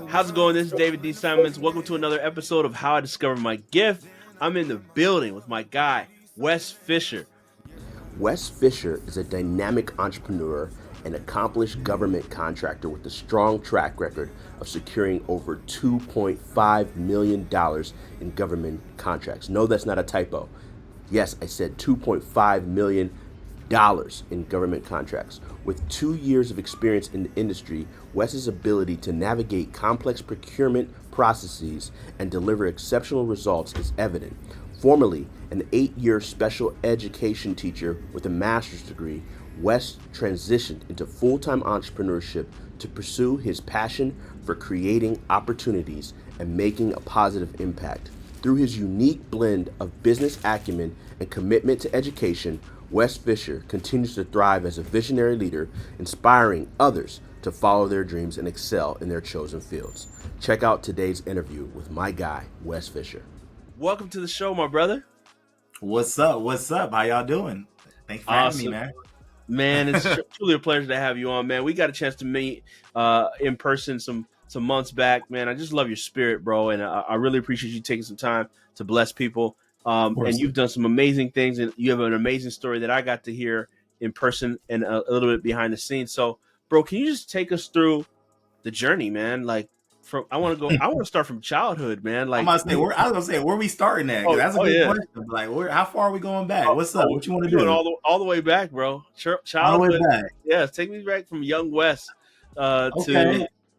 How's it going? This is David D. Simons. Welcome to another episode of How I Discovered My Gift. I'm in the building with my guy, Wes Fisher. Wes Fisher is a dynamic entrepreneur and accomplished government contractor with a strong track record of securing over $2.5 million in government contracts. No, that's not a typo. Yes, I said $2.5 million in government contracts. With 2 years of experience in the industry, Wes's ability to navigate complex procurement processes and deliver exceptional results is evident. Formerly an 8-year special education teacher with a master's degree, Wes transitioned into full-time entrepreneurship to pursue his passion for creating opportunities and making a positive impact. Through his unique blend of business acumen and commitment to education, Wes Fisher continues to thrive as a visionary leader, inspiring others to follow their dreams and excel in their chosen fields. Check out today's interview with my guy, Wes Fisher. Welcome to the show, my brother. What's up? What's up? How y'all doing? Thanks for having me, man. Man, it's truly a pleasure to have you on, man. We got a chance to meet in person some months back, man. I just love your spirit, bro, and I really appreciate you taking some time to bless people. And you've done some amazing things, and you have an amazing story that I got to hear in person and a little bit behind the scenes. So, bro, can you just take us through the journey, man? Like, I want to start from childhood, man. Like, I was gonna say, where we starting at? That's a good question. Like, how far are we going back? What's up? What you want to do? All the way back, bro. Childhood. All the way back. Yeah, take me back from young Wes to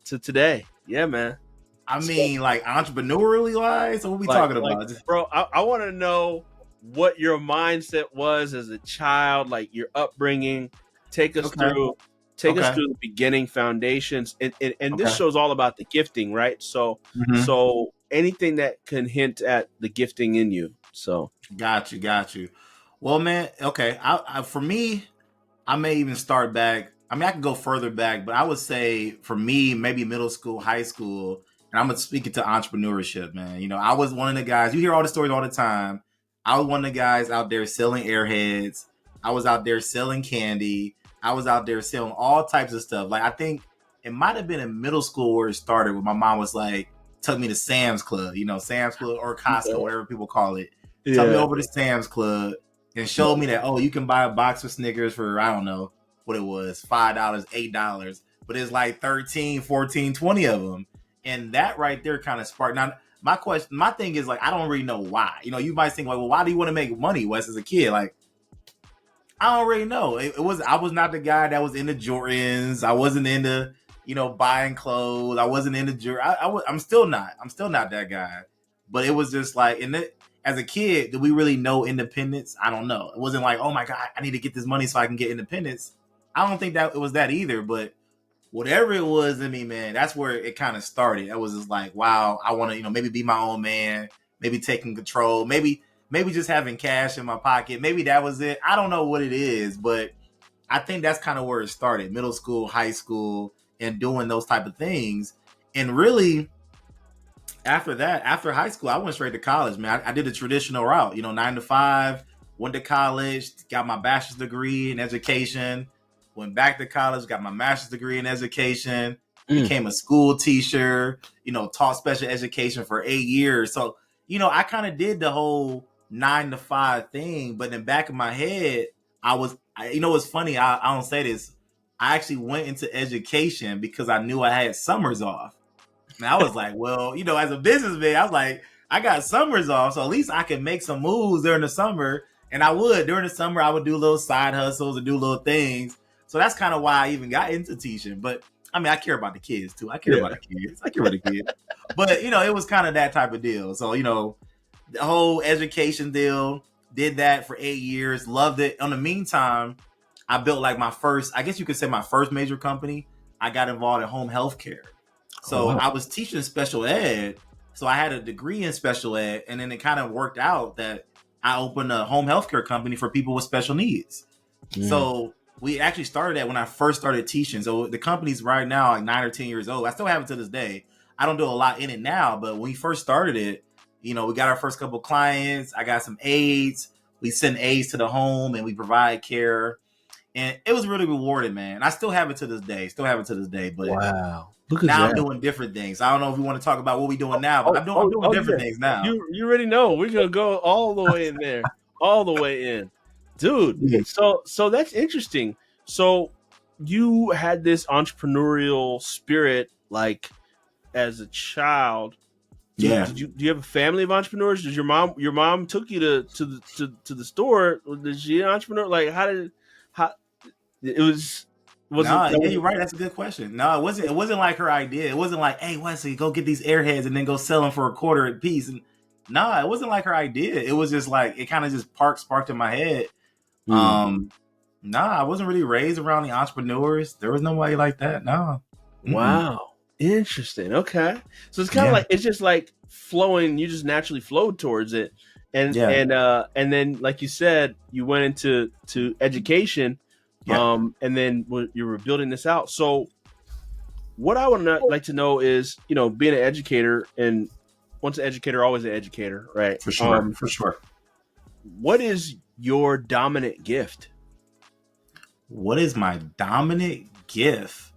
today. Yeah, man. I mean, like entrepreneurially wise, so what we talking about? Bro, I want to know what your mindset was as a child, like your upbringing. Take us through the beginning foundations. And this show's all about the gifting, right? So so anything that can hint at the gifting in you. So got you. Well, man, okay. For me, I may even start back. I mean, I can go further back, but I would say for me, maybe middle school, high school. And I'm going to speak into entrepreneurship, man. You know, I was one of the guys, you hear all the stories all the time. I was one of the guys out there selling airheads. I was out there selling candy. I was out there selling all types of stuff. Like, I think it might have been in middle school where it started, where my mom was like, took me to Sam's Club, Sam's Club or Costco, whatever people call it. Took me over to Sam's Club and showed me that, you can buy a box of Snickers for, I don't know what it was, $5, $8, but it's like 13, 14, 20 of them. And that right there kind of sparked. Now, my thing is like, I don't really know why. You might think like, well, why do you want to make money, Wes, as a kid? Like, I don't really know. I was not the guy that was into Jordans. I wasn't into, buying clothes. I wasn't into I'm still not that guy. But it was just like, as a kid, did we really know independence? I don't know. It wasn't like, oh my God, I need to get this money so I can get independence. I don't think that it was that either, but whatever it was in me, man, that's where it kind of started. It was just like, wow, I want to, maybe be my own man, maybe taking control, maybe just having cash in my pocket. Maybe that was it. I don't know what it is, but I think that's kind of where it started. Middle school, high school, and doing those type of things. And really, after that, after high school, I went straight to college, man. I did the traditional route, 9 to 5, went to college, got my bachelor's degree in education, went back to college, got my master's degree in education, became a school teacher, taught special education for 8 years. So, I kind of did the whole 9 to 5 thing, but in the back of my head, it's funny. I don't say this. I actually went into education because I knew I had summers off. And I was like, well, as a businessman, I was like, I got summers off, so at least I can make some moves during the summer. And during the summer, I would do little side hustles and do little things. So that's kind of why I even got into teaching. But I mean, I care about the kids too. I care about the kids. But, it was kind of that type of deal. So, the whole education deal, did that for 8 years, loved it. In the meantime, I built like my first major company. I got involved in home health care. So I was teaching special ed. So I had a degree in special ed. And then it kind of worked out that I opened a home health care company for people with special needs. So we actually started that when I first started teaching. So the company's right now like 9 or 10 years old. I still have it to this day. I don't do a lot in it now, but when we first started it, we got our first couple clients. I got some aides. We send aides to the home and we provide care. And it was really rewarding, man. I still have it to this day. But Wow. Look at now that. I'm doing different things. I don't know if we want to talk about what we're doing now, but I'm doing different things now. You already know we're gonna go all the way in there, all the way in, dude. Yeah. So that's interesting. So you had this entrepreneurial spirit like as a child. Yeah. Do you have a family of entrepreneurs? Did your mom took you to the store? Did she an entrepreneur? Like how it was Yeah, you're right. That's a good question. No, it wasn't like her idea. It wasn't like, hey, Wesley, go get these airheads and then go sell them for a quarter a piece. And no, it wasn't like her idea. It was just like, it kind of just sparked in my head. I wasn't really raised around the entrepreneurs. There was nobody like that. No. Wow. Interesting. Okay. So it's kind of like, it's just like flowing. You just naturally flowed towards it. And then, like you said, you went into education. And then you were building this out. So what I would like to know is, being an educator, and once an educator, always an educator, right? For sure. What is your dominant gift? What is my dominant gift?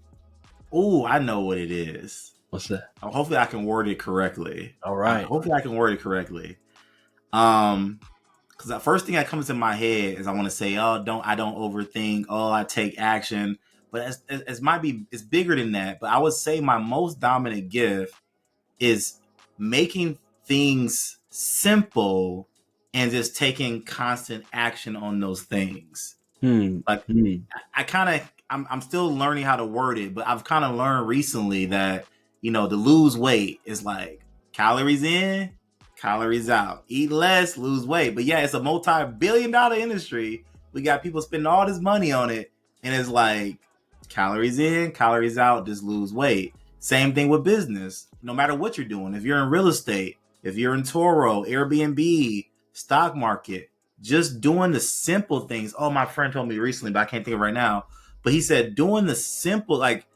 Oh, I know what it is. What's that? Hopefully I can word it correctly. All right. Hopefully I can word it correctly. Because the first thing that comes in my head is I want to say, I don't overthink. I take action. But it's bigger than that. But I would say my most dominant gift is making things simple and just taking constant action on those things. I'm still learning how to word it, but I've kind of learned recently that, to lose weight is like calories in, calories out. Eat less, lose weight. But yeah, it's a multi-billion-dollar industry. We got people spending all this money on it, and it's like calories in, calories out, just lose weight. Same thing with business. No matter what you're doing, if you're in real estate, if you're in Toro, Airbnb, stock market, just doing the simple things. Oh, my friend told me recently, but I can't think of it right now. But he said doing the simple, like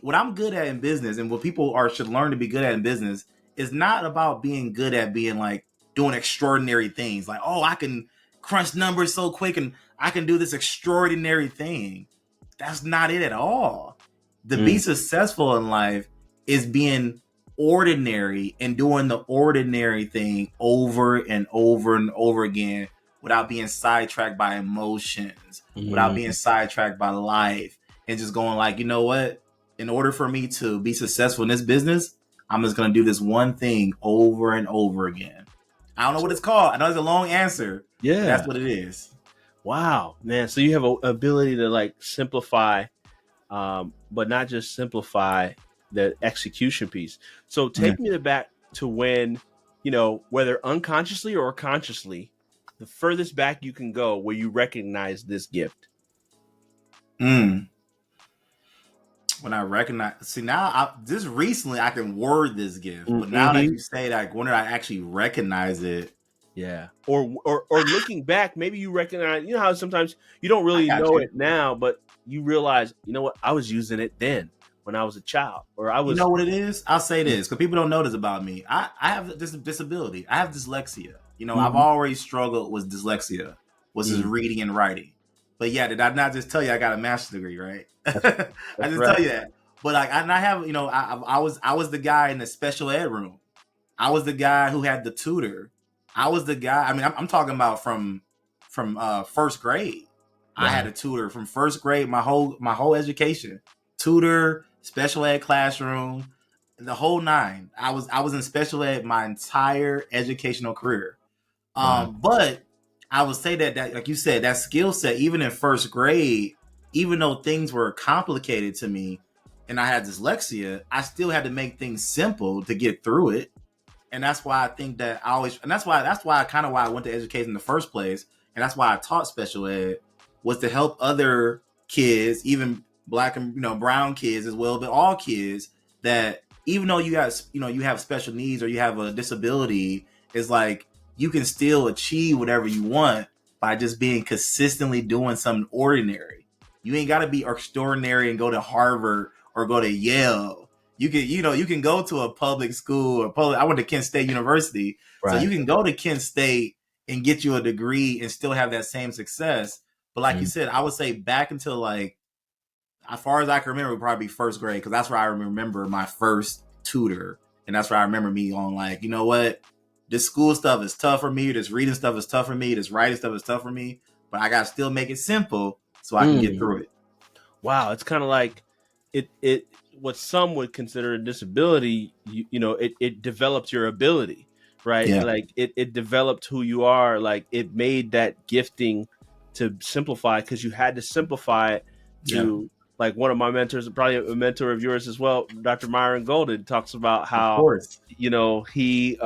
what I'm good at in business and what people should learn to be good at in business is not about being good at being like doing extraordinary things. Like, I can crunch numbers so quick and I can do this extraordinary thing. That's not it at all. To be successful in life is being ordinary and doing the ordinary thing over and over and over again without being sidetracked by emotions, without being sidetracked by life, and just going like, you know what? In order for me to be successful in this business, I'm just going to do this one thing over and over again. I don't know what it's called. I know it's a long answer. Yeah. That's what it is. Wow, man. So you have an ability to like simplify, but not just simplify the execution piece. So take me back to when, whether unconsciously or consciously, the furthest back you can go where you recognize this gift. When I recognize, just recently I can word this gift, but now that you say that, when did I actually recognize it? Yeah. Or looking back, maybe you recognize, how sometimes you don't really know it now, but you realize, what, I was using it then when I was a child, or I was. You know what it is? I'll say this because people don't know this about me. I have this disability. I have dyslexia. I've always struggled with dyslexia, which is reading and writing. But yeah, did I not just tell you I got a master's degree, right? I just tell you that. But I have, I was the guy in the special ed room. I was the guy who had the tutor. I was the guy. I mean, I'm talking about from first grade. Wow. I had a tutor from first grade. My whole education, tutor, special ed classroom, the whole nine. I was in special ed my entire educational career. But I would say that like you said, that skill set, even in first grade, even though things were complicated to me and I had dyslexia, I still had to make things simple to get through it. And that's why I think that that's why I went to education in the first place. And that's why I taught special ed, was to help other kids, even black and brown kids as well, but all kids, that even though you have special needs or you have a disability, it's like you can still achieve whatever you want by just being consistently doing something ordinary. You ain't got to be extraordinary and go to Harvard or go to Yale. You can go to a public school I went to Kent State University. Right. So you can go to Kent State and get you a degree and still have that same success. But like you said, I would say back until like, as far as I can remember, probably first grade, because that's where I remember my first tutor. And that's where I remember me on like, you know what? This school stuff is tough for me. This reading stuff is tough for me. This writing stuff is tough for me. But I got to still make it simple so I can get through it. Wow. It's kind of like it what some would consider a disability, it developed your ability, right? Yeah. Like it developed who you are. Like it made that gifting to simplify, because you had to simplify it to like one of my mentors, probably a mentor of yours as well, Dr. Myron Golden, talks about how, he,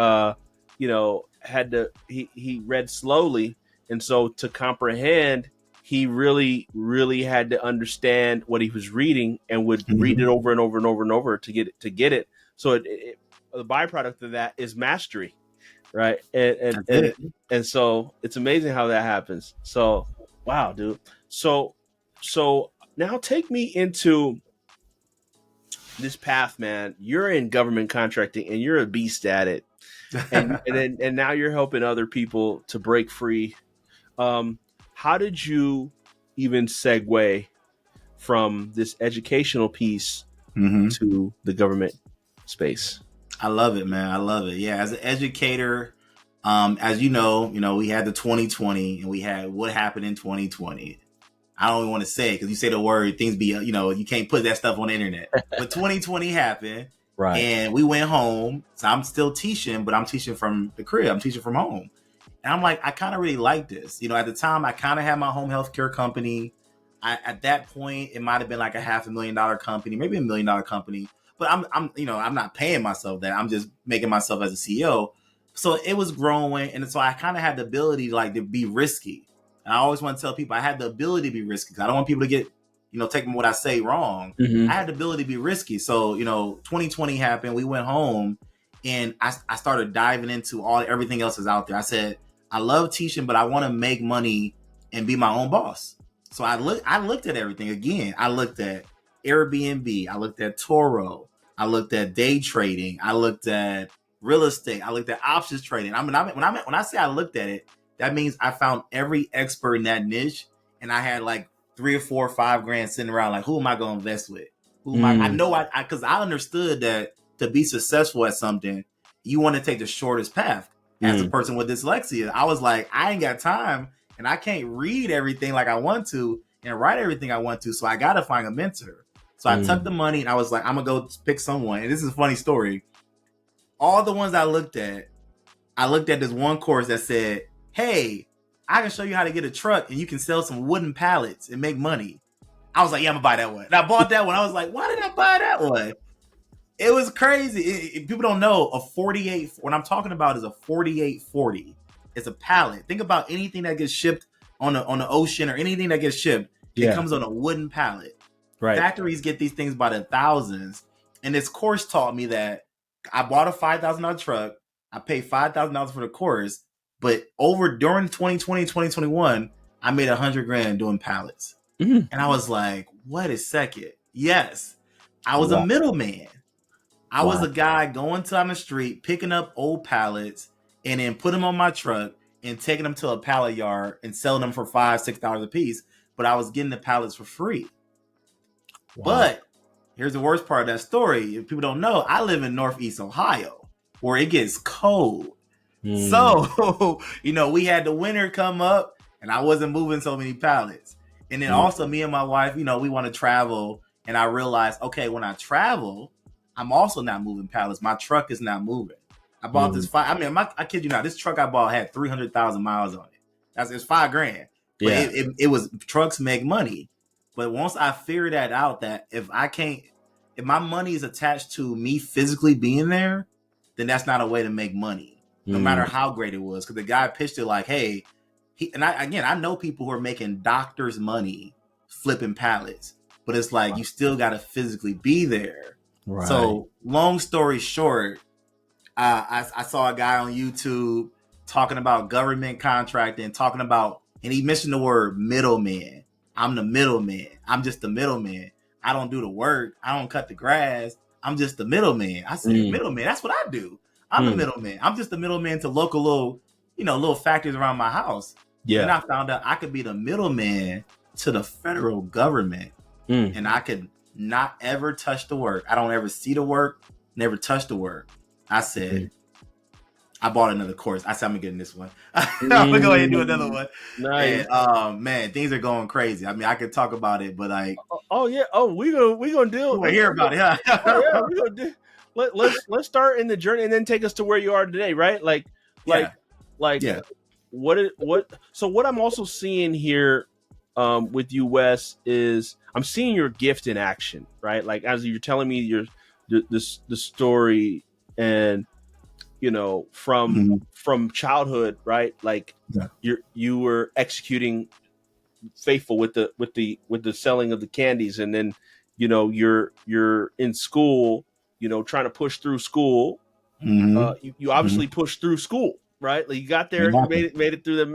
had to, he read slowly. And so to comprehend, he really, really had to understand what he was reading and would read it over and over and over and over to get it. So the byproduct of that is mastery, right? And so it's amazing how that happens. So, wow, dude. So now take me into this path, man. You're in government contracting and you're a beast at it. And now you're helping other people to break free. How did you even segue from this educational piece to the government space? I love it, man. I love it. Yeah, as an educator, as you know, we had the 2020 and we had what happened in 2020. I don't even want to say it because you say the word, things be, you can't put that stuff on the internet. But 2020 happened, right? And we went home. So I'm still teaching, but I'm teaching from the crib. I'm teaching from home. And I'm like, I kind of really like this. At the time, I kind of had my home healthcare company. At that point, it might have been like a $500,000 company, maybe $1 million company. But I'm not paying myself that. I'm just making myself as a CEO. So it was growing, and so I kind of had the ability to be risky. And I always want to tell people I had the ability to be risky because I don't want people to get, taking what I say wrong. I had the ability to be risky. So 2020 happened. We went home, and I started diving into everything else is out there. I said, I love teaching, but I want to make money and be my own boss. So I looked at everything again. I looked at Airbnb. I looked at Toro. I looked at day trading. I looked at real estate. I looked at options trading. When I say I looked at it, that means I found every expert in that niche, and I had like 3 or 4 or 5 grand sitting around. Like, who am I going to invest with? Who am I? I know because I understood that to be successful at something, you want to take the shortest path. As a person with dyslexia, I was like, I ain't got time, and I can't read everything like I want to and write everything I want to. So I got to find a mentor. So I took the money and I was like, I'm going to go pick someone. And this is a funny story. All the ones I looked at this one course that said, hey, I can show you how to get a truck and you can sell some wooden pallets and make money. I was like, yeah, I'm going to buy that one. And I bought that one. I was like, why did I buy that one? It was crazy. People don't know a 48. What I'm talking about is a 4840. It's a pallet. Think about anything that gets shipped on the ocean or anything that gets shipped. It comes on a wooden pallet. Right. Factories get these things by the thousands. And this course taught me that I bought a $5,000 truck. I paid $5,000 for the course. But during 2020, 2021, I made $100 grand doing pallets. And I was like, wait a second. Yes, I was a middleman. I was a guy going down the street, picking up old pallets and then put them on my truck and taking them to a pallet yard and selling them for $5, $6 a piece. But I was getting the pallets for free. Wow. But here's the worst part of that story. If people don't know, I live in Northeast Ohio where it gets cold. So, we had the winter come up and I wasn't moving so many pallets. And then also me and my wife, we want to travel. And I realized, okay, when I travel, I'm also not moving pallets. My truck is not moving. I bought this I kid you not, this truck I bought had 300,000 miles on it. It's $5 grand. But it was, trucks make money. But once I figured that out, that if my money is attached to me physically being there, then that's not a way to make money, no matter how great it was. Because the guy pitched it like, hey, I know people who are making doctors' money flipping pallets, but it's like you still got to physically be there. Right. So long story short, I saw a guy on YouTube talking about government contracting, and he mentioned the word middleman. I'm the middleman. I'm just the middleman. I don't do the work. I don't cut the grass. I'm just the middleman. I said, middleman, that's what I do. I'm the middleman. I'm just the middleman to local little factories around my house. Then Yeah. I found out I could be the middleman to the federal government, and I could not ever touch the work. I don't ever see the work, never touch the work. I said, I bought another course. I said, I'm gonna get in this one. I'm gonna go ahead and do another one. Nice. And man, things are going crazy. I mean, I could talk about it, but like, Oh yeah. Oh, we gonna deal. you want to hear about it, huh? Oh yeah, we gonna do. Let's start in the journey and then take us to where you are today, right? Like Yeah. what? So what I'm also seeing here, with you, Wes, is I'm seeing your gift in action, right? Like as you're telling me the story, and from childhood, right? Like you were executing faithful with the selling of the candies, and then you're in school, trying to push through school. You obviously pushed through school, right? Like you got there, you made it through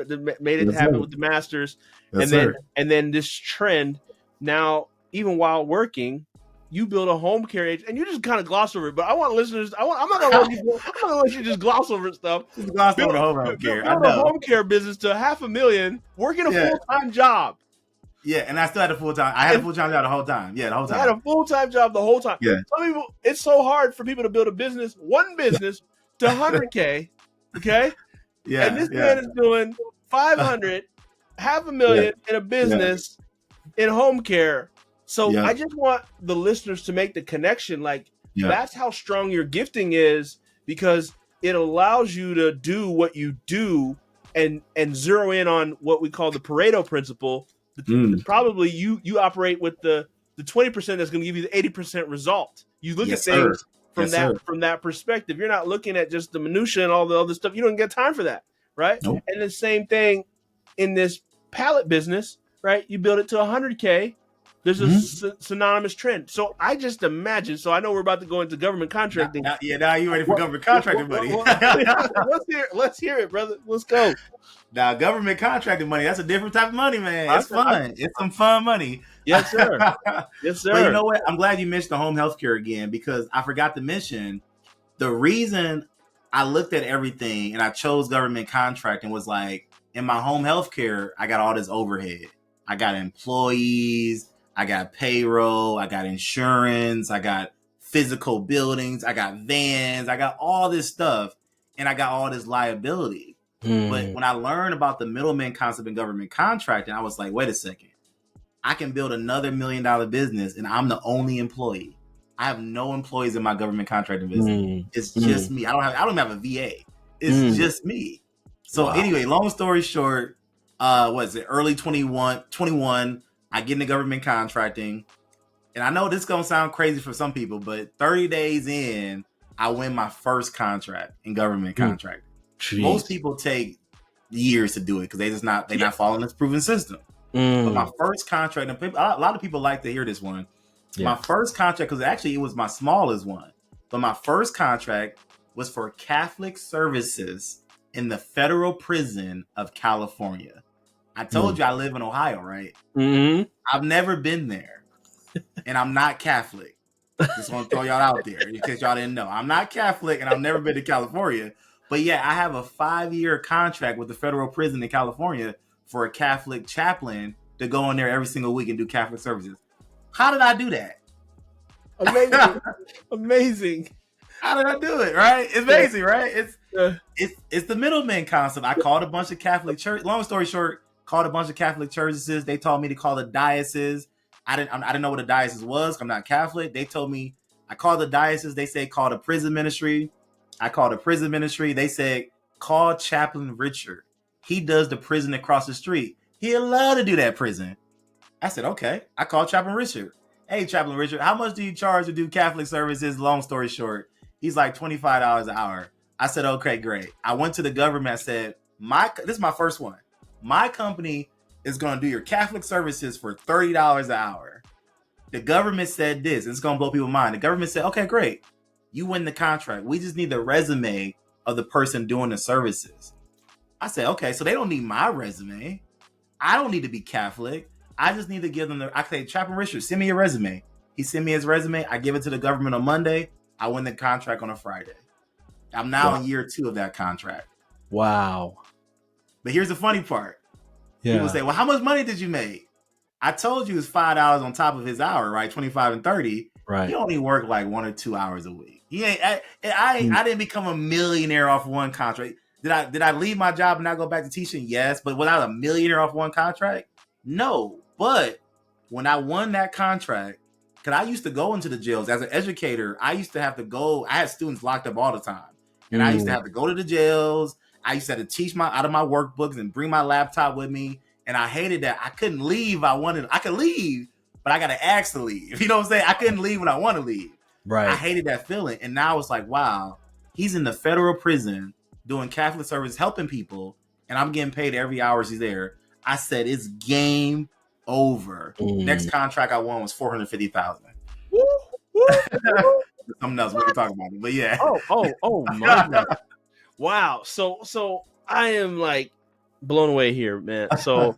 made it happen with the masters, and then this trend. Now, even while working, you build a home care agency, and you just kind of gloss over it. But I want listeners. I'm not gonna let you just gloss over stuff. Gloss over the home care. Build a home care business to $500,000, working a full-time job. Yeah, and I still had a full-time. I had a full-time job the whole time. Yeah, the whole time. I had a full-time job the whole time. Yeah. Some people, it's so hard for people to build one business to $100K. Okay. Yeah. And this man is doing 500, $500,000 in a business in home care. So I just want the listeners to make the connection. Like that's how strong your gifting is, because it allows you to do what you do and zero in on what we call the Pareto principle. Probably you operate with the 20% that's going to give you the 80% result. You look at things from that perspective. You're not looking at just the minutia and all the other stuff. You don't get time for that, right? Nope. And the same thing in this pallet business, right? You build it to 100K. There's a synonymous trend. So I just imagine. So I know we're about to go into government contracting. Now you ready for government contracting money? Let's hear it, brother. Let's go. Now, government contracting money, that's a different type of money, man. It's fun. It's some fun money. Yes, sir. Yes, sir. But you know what? I'm glad you mentioned the home health care again, because I forgot to mention the reason I looked at everything and I chose government contracting was like, in my home health care, I got all this overhead. I got employees, I got payroll, I got insurance, I got physical buildings, I got vans, I got all this stuff, and I got all this liability. But when I learned about the middleman concept in government contracting, I was like, wait a second. I can build another $1 million business and I'm the only employee. I have no employees in my government contracting business. It's just me. I don't even have a VA. It's just me. So anyway, long story short, early 21, I get into government contracting. And I know this is going to sound crazy for some people, but 30 days in, I win my first contract in government contracting. Jeez. Most people take years to do it because they're not following this proven system. But my first contract, and a lot of people like to hear this one. My first contract, because actually it was my smallest one, but my first contract was for Catholic services in the federal prison of California. I told you I live in Ohio, right? I've never been there, and I'm not Catholic. Just want to throw y'all out there in case y'all didn't know. I'm not Catholic, and I've never been to California. But yeah, I have a 5-year contract with the federal prison in California for a Catholic chaplain to go in there every single week and do Catholic services. How did I do that? Amazing. Amazing. How did I do it? Right? It's amazing, right? It's the middleman concept. I called a bunch of Catholic church. Long story short, called a bunch of Catholic churches. They told me to call the diocese. I didn't know what a diocese was. I'm not Catholic. They told me I called the diocese. They said call the prison ministry. I called the prison ministry. They said call Chaplain Richard. He does the prison across the street. He'd love to do that prison. I said, okay. I called Chaplain Richard. Hey, Chaplain Richard, how much do you charge to do Catholic services? Long story short, he's like $25 an hour. I said, okay, great. I went to the government. I said, this is my first one. My company is going to do your Catholic services for $30 an hour. The government said this. It's going to blow people's mind. The government said, okay, great. You win the contract. We just need the resume of the person doing the services. I said, okay, so they don't need my resume. I don't need to be Catholic. I just need to give them I say, Chaplain Richard, send me your resume. He sent me his resume. I give it to the government on Monday. I win the contract on a Friday. I'm now in year 2 of that contract. Wow. But here's the funny part. People say, well, how much money did you make? I told you it's $5 on top of his hour, right? 25 and 30. Right. He only worked like 1 or 2 hours a week. He ain't. I didn't become a millionaire off one contract. Did I leave my job and not go back to teaching? Yes, but without a millionaire off one contract, no. But when I won that contract, because I used to go into the jails as an educator, I used to have to go. I had students locked up all the time, and I used to have to go to the jails. I used to have to teach out of my workbooks and bring my laptop with me. And I hated that. I couldn't leave. I could leave, but I got to ask to leave. You know what I'm saying? I couldn't leave when I want to leave. Right. I hated that feeling. And now it's like, wow, he's in the federal prison doing Catholic service, helping people. And I'm getting paid every hour he's there. I said, it's game over. Next contract I won was $450,000. Something else we can talk about it. But yeah. Oh my God. Wow. So I am like blown away here, man. So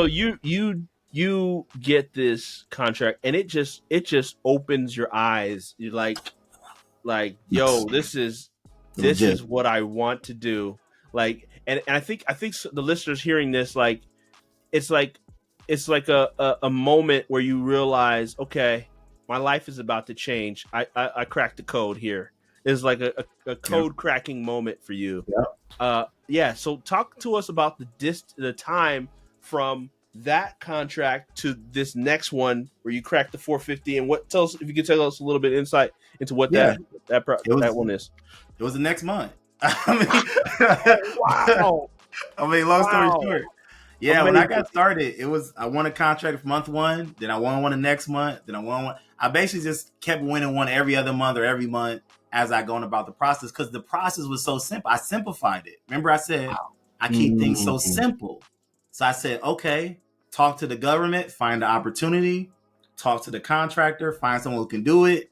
you get this contract and it just opens your eyes. You're like, yo, this is what I want to do. Like, and I think the listeners hearing this, like, it's like a moment where you realize, okay, my life is about to change. I cracked the code here. It's like a code cracking moment for you. Yeah. So talk to us about the time from that contract to this next one where you cracked the 450, and tell us if you could tell us a little bit insight into what that one is. It was the next month. Wow. Long story short. Yeah, when I got started, I won a contract month 1, then I won one the next month, then I won one. I basically just kept winning one every other month or every month as I going about the process, because the process was so simple. I simplified it. Remember I said, I keep things so simple. So I said, okay, talk to the government, find the opportunity, talk to the contractor, find someone who can do it,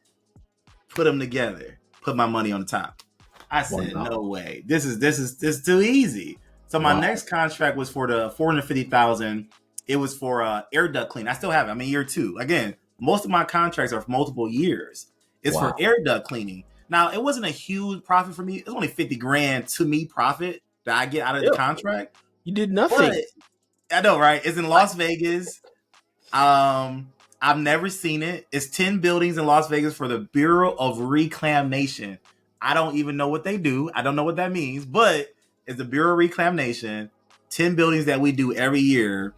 put them together, put my money on the top. I said, no way. This is too easy. So my next contract was for the $450,000. It was for air duct clean. I still have it. I'm in year 2. Again, most of my contracts are for multiple years. It's for air duct cleaning. Now, it wasn't a huge profit for me. It's only $50,000 to me profit that I get out of the contract. You did nothing. But, I know, right? It's in Las Vegas. I've never seen it. It's 10 buildings in Las Vegas for the Bureau of Reclamation. I don't even know what they do. I don't know what that means, but it's the Bureau of Reclamation. 10 buildings that we do every year.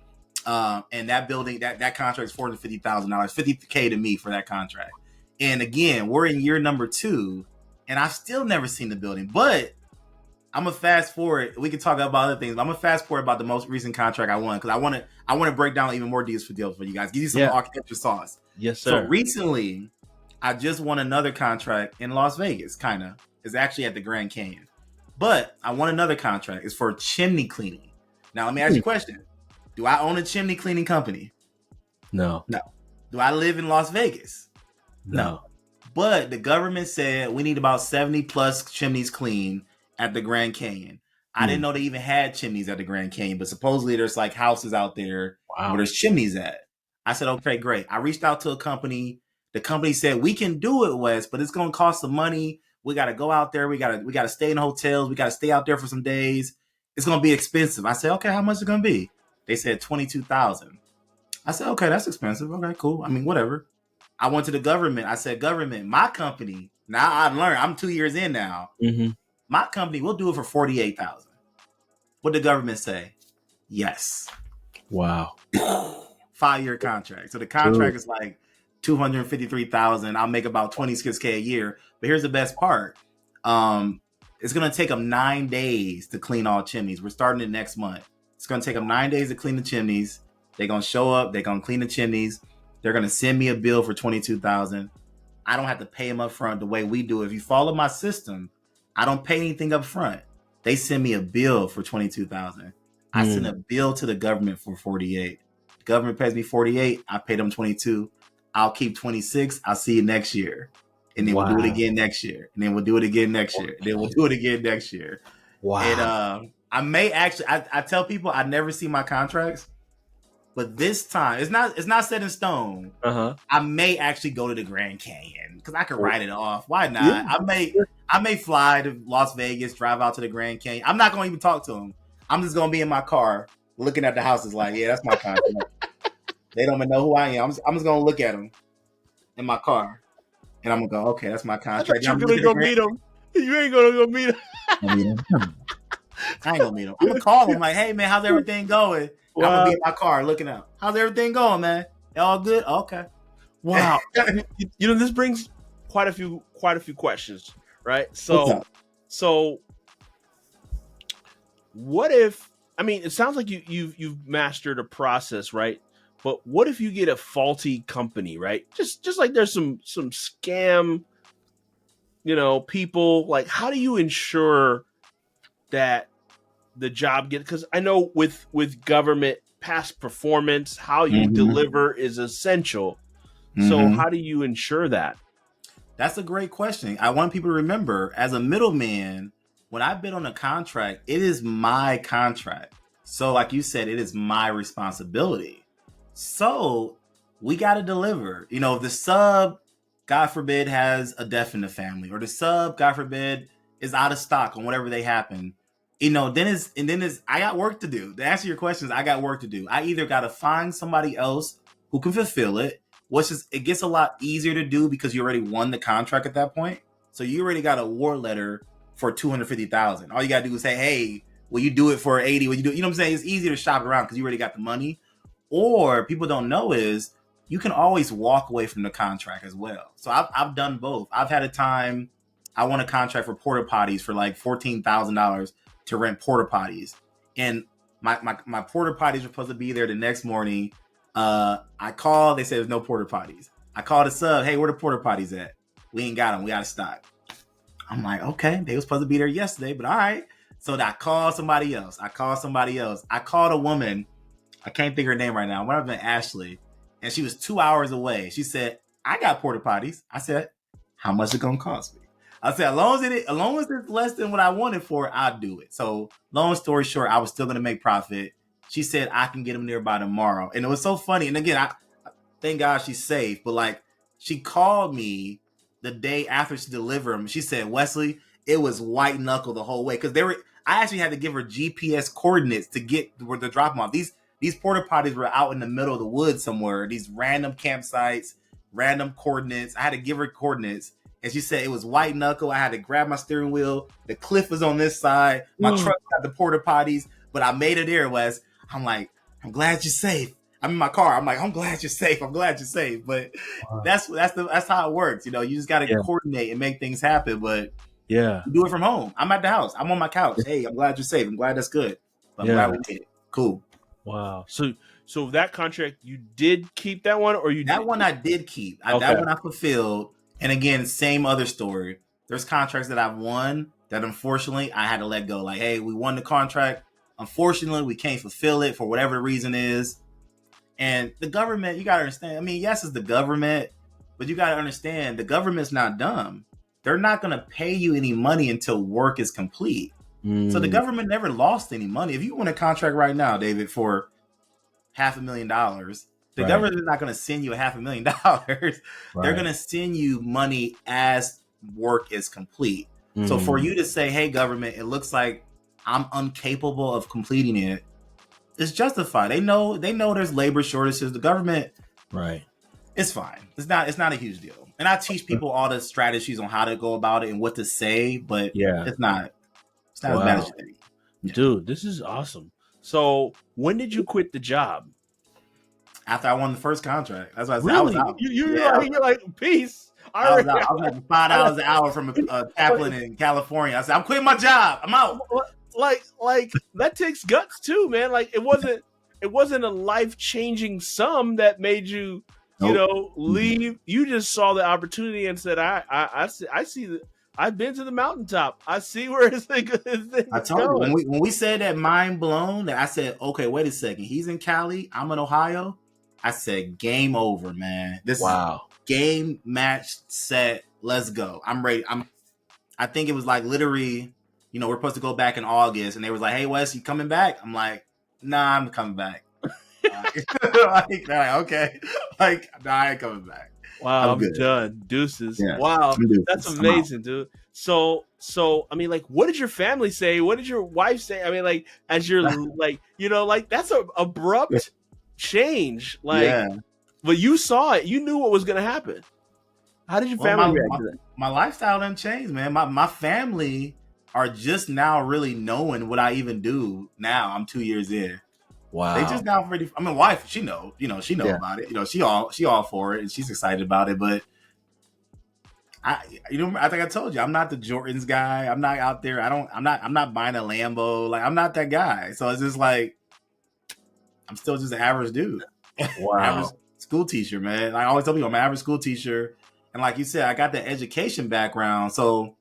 And that building, that contract is $450,000, $50K to me for that contract. And again, we're in year number 2, and I've still never seen the building. But I'm gonna fast forward. We can talk about other things, but I'm gonna fast forward about the most recent contract I won, because I want to break down even more deals for you guys. Give you some architecture sauce. Yes, sir. So recently, I just won another contract in Las Vegas. It's actually at the Grand Canyon, but I won another contract. It's for chimney cleaning. Now let me ask you a question: do I own a chimney cleaning company? No. Do I live in Las Vegas? No. But the government said we need about 70 plus chimneys cleaned at the Grand Canyon. I didn't know they even had chimneys at the Grand Canyon, but supposedly there's like houses out there where there's chimneys at. I said, okay, great. I reached out to a company. The company said, we can do it, Wes, but it's going to cost some money. We got to go out there. We got to stay in hotels. We got to stay out there for some days. It's going to be expensive. I said, okay, how much is it going to be? They said $22,000. I said, okay, that's expensive. Okay, cool. I mean, whatever. I went to the government. I said, government, my company, now I've learned, I'm 2 years in now. My company will do it for $48,000. What did the government say? Yes. Wow. 5-year contract. So the contract is like $253,000. I'll make about $26K a year. But here's the best part. It's going to take them 9 days to clean all chimneys. We're starting it next month. It's going to take them 9 days to clean the chimneys. They're going to show up. They're going to clean the chimneys. They're going to send me a bill for $22,000. I don't have to pay them up front the way we do. If you follow my system, I don't pay anything up front. They send me a bill for $22,000. I send a bill to the government for $48,000. The government pays me $48,000. I pay them $22,000. I'll keep $26,000. I'll see you next year. And then we'll do it again next year. And then we'll do it again next year. And then we'll do it again next year. Wow. And I may actually, I tell people I never see my contracts. But this time, it's not set in stone. I may actually go to the Grand Canyon because I could write it off. Why not? Yeah. I may fly to Las Vegas, drive out to the Grand Canyon. I'm not going to even talk to them. I'm just going to be in my car looking at the houses like, yeah, that's my contract. They don't even know who I am. I'm just gonna look at them in my car, and I'm gonna go, okay, that's my I contract. thought you I'm were gonna go meet him. You ain't gonna go meet him. I ain't gonna meet him. I'm gonna call him like, hey man, how's everything going? Wow. I'm gonna be in my car looking out. How's everything going, man? All good? Okay. Wow. This brings quite a few questions, right? So what if, I mean, it sounds like you've mastered a process, right? But what if you get a faulty company, right? Just like there's some scam, people, like, how do you ensure that the job gets, because I know with government, past performance, how you deliver is essential. So how do you ensure that? That's a great question. I want people to remember, as a middleman, when I bid on a contract, it is my contract. So like you said, it is my responsibility. So we got to deliver. If the sub, God forbid, has a death in the family, or the sub, God forbid, is out of stock on whatever they happen, then I got work to do. To answer your questions, I got work to do. I either got to find somebody else who can fulfill it, which is, it gets a lot easier to do because you already won the contract at that point. So you already got a award letter for $250,000. All you got to do is say, hey, will you do it for 80? Will you do it? You know what I'm saying? It's easier to shop around because you already got the money. Or people don't know is you can always walk away from the contract as well. So I've done both. I've had a time I won a contract for porta potties for like $14,000 to rent porta potties. And my porta potties were supposed to be there the next morning. I called, they said there's no porta potties. I called a sub, hey, where the porta potties at? We ain't got them, we got to stock. I'm like, okay, they were supposed to be there yesterday, but all right. So I called somebody else. I called a woman, I can't think of her name right now. One of them, Ashley, and she was 2 hours away. She said, I got porta potties. I said, how much is it gonna cost me? I said, as long as it's less than what I wanted for it, I'll do it. So long story short, I was still gonna make profit. She said I can get them there by tomorrow. And it was so funny. And again, I thank God she's safe. But like, she called me the day after she delivered them. She said, Wesley, it was white knuckle the whole way. Because I actually had to give her GPS coordinates to get where to drop them off. These porta potties were out in the middle of the woods somewhere. These random campsites, random coordinates. I had to give her coordinates. And she said it was white knuckle. I had to grab my steering wheel. The cliff was on this side. My truck got the porta potties, but I made it there, Wes. I'm like, I'm glad you're safe. I'm in my car. I'm like, I'm glad you're safe. I'm glad you're safe. But that's how it works. You just got to coordinate and make things happen. But you do it from home. I'm at the house. I'm on my couch. Hey, I'm glad you're safe. I'm glad that's good. But I'm glad we did it. Cool. Wow. So that contract, you did keep that one, or that one I did keep. That one I fulfilled. And again, same other story. There's contracts that I've won that unfortunately I had to let go. Like, hey, we won the contract. Unfortunately, we can't fulfill it for whatever the reason is. And the government, you got to understand. I mean, yes, it's the government, but you got to understand the government's not dumb. They're not going to pay you any money until work is complete. So the government never lost any money. If you win a contract right now, David, for $500,000, the government is not going to send you $500,000. They're going to send you money as work is complete. So for you to say, hey, government, it looks like I'm incapable of completing it, it's justified. They know there's labor shortages. The government, it's fine. It's not a huge deal. And I teach people all the strategies on how to go about it and what to say, but it's not as bad as you think. Yeah. Dude, this is awesome. So when did you quit the job? After I won the first contract. That's what I said. Really? I was out. You're like, peace. I was out. I was making $5 an hour from a chaplain in California. I said, I'm quitting my job. I'm out. Like that takes guts too, man. Like it wasn't a life-changing sum that made you, leave. You just saw the opportunity and said, I see I've been to the mountaintop. I see where his thing I told you when we said that mind blown, that I said, okay, wait a second. He's in Cali. I'm in Ohio. I said, game over, man. This is game, match, set. Let's go. I'm ready. I think it was like literally, we're supposed to go back in August, and they was like, hey, Wes, you coming back? I'm like, nah, I'm coming back. Like, okay. Like, nah, I ain't coming back. Wow, I'm I'm good. done. Deuces. Yeah. Wow, I'm good. that's I'm out. amazing, dude. So I mean, like, what did your family say? What did your wife say? I mean, like, as you're like, like that's a abrupt change. Like, Yeah. but you saw it. You knew what was gonna happen. How did your Well, family react to that? my lifestyle done changed, man. My family are just now really knowing what I even do now. I'm 2 years in. They just Wow. now really. I mean, wife, she know Yeah. about it. She all for it, and she's excited about it. But I think I told you, I'm not the Jordans guy. I'm not out there. I'm not buying a Lambo. Like, I'm not that guy. So it's just like, I'm still just an average dude, average Wow. school teacher, man. I always tell people I'm an average school teacher, and like you said, I got the education background. So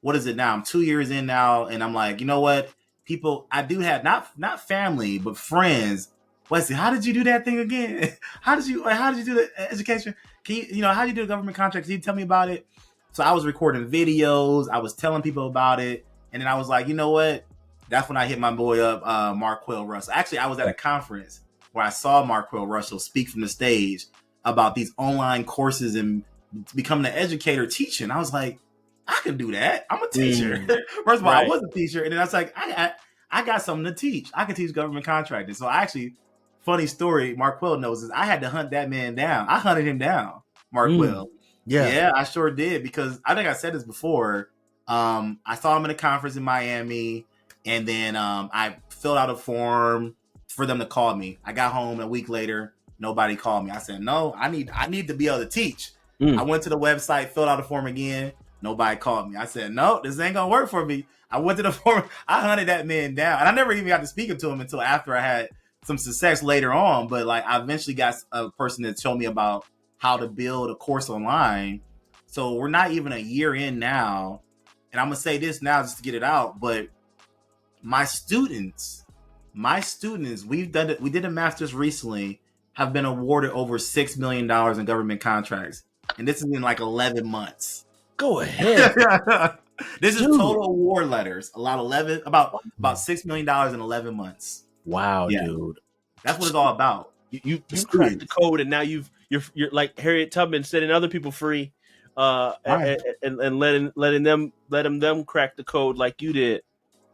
what is it now? I'm 2 years in now, and I'm like, you know what? People, I do have not family, but friends. Wesley, how did you do that thing again? How did you do the education? Can how did you do the government contract? Can you tell me about it? So I was recording videos. I was telling people about it, and then I was like, you know what? That's when I hit my boy up, Marquell Russell. Actually, I was at a conference where I saw Marquell Russell speak from the stage about these online courses and becoming an educator teaching. I was like, I can do that. I'm a teacher. First of all, I was a teacher, and then I was like, I got something to teach. I can teach government contracting. So funny story, Marquell knows this. I had to hunt that man down. I hunted him down, Marquell. Yeah, I sure did, because I think I said this before. I saw him in a conference in Miami, and then I filled out a form for them to call me. I got home a week later. Nobody called me. I said, no, I need to be able to teach. I went to the website, filled out a form again. Nobody called me. I said, no, this ain't gonna work for me. I went to the forum. I hunted that man down, and I never even got to speak to him until after I had some success later on. But like, I eventually got a person that showed me about how to build a course online. So we're not even a year in now, and I'm gonna say this now just to get it out. But my students, we did a master's recently, have been awarded over $6 million in government contracts, and this is in like 11 months. Go ahead. This is total award letters. About $6 million in 11 months. Wow, dude. That's what it's all about. You cracked the code, and now you're like Harriet Tubman, setting other people free, right. and letting them crack the code like you did.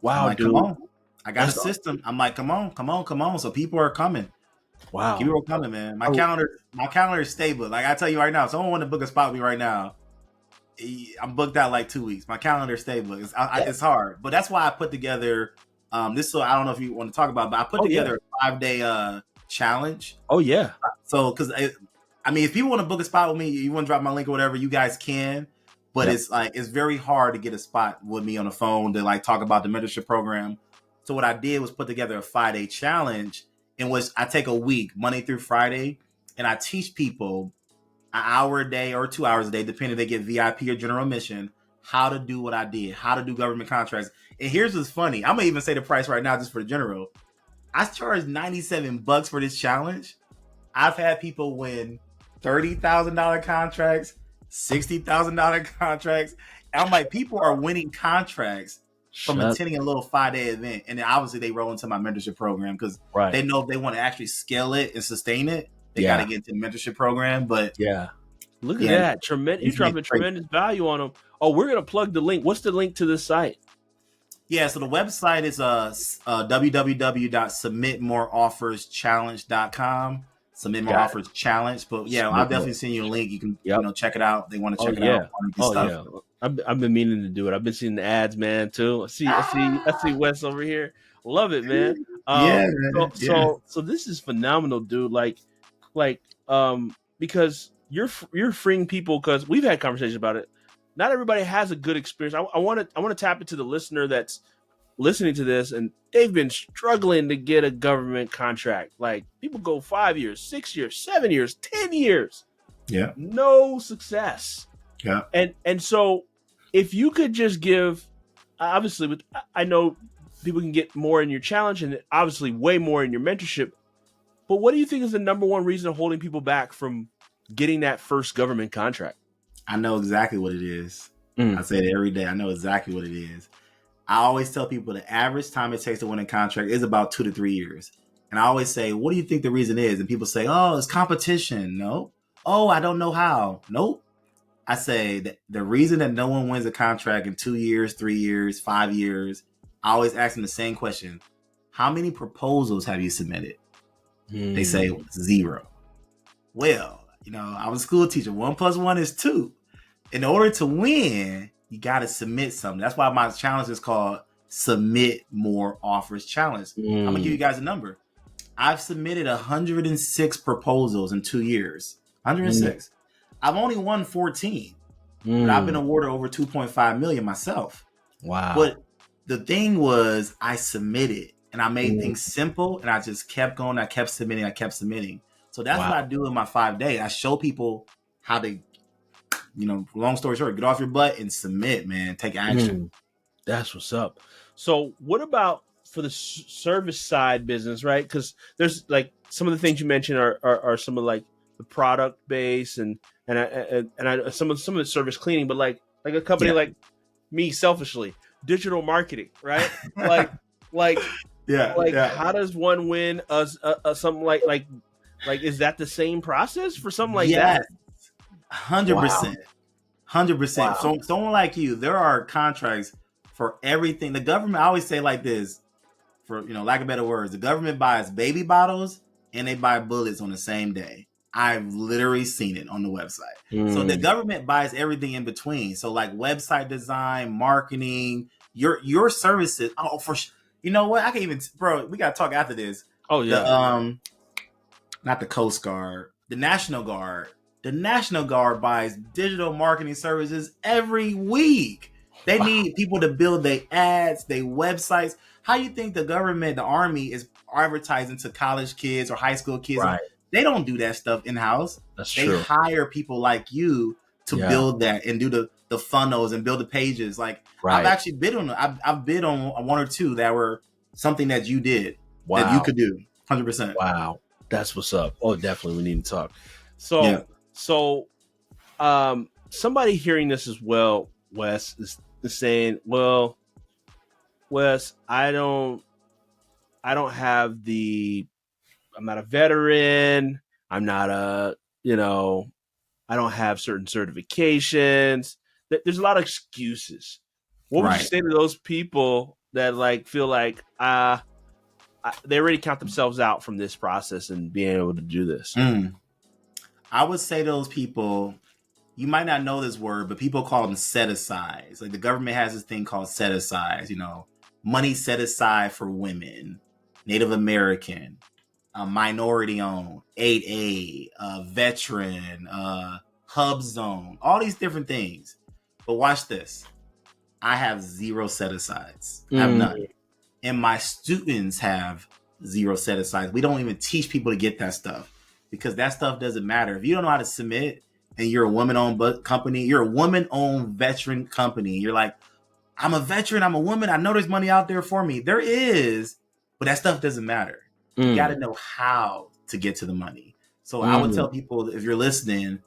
Wow, like, dude. Come on. I got a system. I'm like, come on. So people are coming. Wow. People are coming, man. My calendar is stable. Like, I tell you right now, if someone want to book a spot with me right now, I'm booked out like 2 weeks. My calendar is stable. It's hard, but that's why I put together this. So I don't know if you want to talk about, but I put together a 5-day challenge. Oh yeah. So because if people want to book a spot with me, you want to drop my link or whatever, you guys can. But it's very hard to get a spot with me on the phone to like talk about the mentorship program. So what I did was put together a 5-day challenge in which I take a week, Monday through Friday, and I teach people an hour a day or 2 hours a day, depending if they get VIP or general admission, how to do what I did, how to do government contracts. And here's what's funny. I'm going to even say the price right now just for the general. I charged $97 for this challenge. I've had people win $30,000 contracts, $60,000 contracts. And I'm like, people are winning contracts from attending a little 5-day event. And then obviously they roll into my mentorship program because they know if they want to actually scale it and sustain it, they got to get into the mentorship program. But look at that. Tremendous. You're dropping tremendous value on them. Oh, we're going to plug the link. What's the link to this site? Yeah, so the website is www.submitmoreofferschallenge.com. Submit More Offers Challenge. But I'll definitely send you a link. You can check it out. They want to check it out. Yeah. I've been meaning to do it. I've been seeing the ads, man, too. I see Wes over here. Love it, man. So this is phenomenal, dude. Because you're freeing people, because we've had conversations about it. Not everybody has a good experience. I want to tap into the listener that's listening to this, and they've been struggling to get a government contract. Like, people go 5 years, 6 years, 7 years, 10 years. Yeah. No success. Yeah. And so if you could just give, obviously, I know people can get more in your challenge and obviously way more in your mentorship, but what do you think is the number one reason holding people back from getting that first government contract? I know exactly what it is. I say it every day. I know exactly what it is. I always tell people the average time it takes to win a contract is about 2 to 3 years. And I always say, what do you think the reason is? And people say, oh, it's competition. No, Oh, I don't know how. Nope. I say that the reason that no one wins a contract in 2 years, 3 years, 5 years, I always ask them the same question. How many proposals have you submitted? They say 0. Well, I was a school teacher. 1 + 1 is 2. In order to win, you got to submit something. That's why my challenge is called Submit More Offers Challenge. I'm going to give you guys a number. I've submitted 106 proposals in 2 years. 106. I've only won 14, but I've been awarded over 2.5 million myself. Wow. But the thing was, I submitted and I made things simple, and I just kept going. I kept submitting. So that's what I do in my 5 days. I show people how to, long story short, get off your butt and submit, man. Take action. That's what's up. So what about for the service side business, right? Because there's like some of the things you mentioned are some of like the product base and some of the service cleaning, but like a company like me, selfishly, digital marketing, right? How does one win something like is that the same process for something like that? 100%. 100%. So someone like you, there are contracts for everything. The government, I always say like this, for lack of better words, the government buys baby bottles and they buy bullets on the same day. I've literally seen it on the website. So the government buys everything in between. So like website design, marketing, your services. Oh, you know what? I can't even, bro. We gotta talk after this. Oh yeah. Not the Coast Guard, the National Guard. The National Guard buys digital marketing services every week. They need people to build their ads, their websites. How you think the government, the Army, is advertising to college kids or high school kids? Right. They don't do that stuff in-house. That's true. They hire people like you to build that and do the funnels and build the pages. Like I've actually bid on I've bid on 1 or 2 that were something that you did that you could do 100%. Wow. That's what's up. Oh, definitely. We need to talk. So somebody hearing this as well, Wes, is saying, well, Wes, I don't have I'm not a veteran. I'm not I don't have certain certifications. There's a lot of excuses. What would you say to those people that like feel like they already count themselves out from this process and being able to do this? I would say to those people, you might not know this word, but people call them set-asides. Like the government has this thing called set-asides, money set aside for women, Native American, minority-owned, 8A, veteran, hub zone, all these different things. But watch this. I have 0 set-asides. I have none. And my students have 0 set-asides. We don't even teach people to get that stuff because that stuff doesn't matter. If you don't know how to submit and you're a woman-owned company, you're a woman-owned veteran company, you're like, I'm a veteran, I'm a woman, I know there's money out there for me. There is, but that stuff doesn't matter. You got to know how to get to the money. So I would tell people, if you're listening,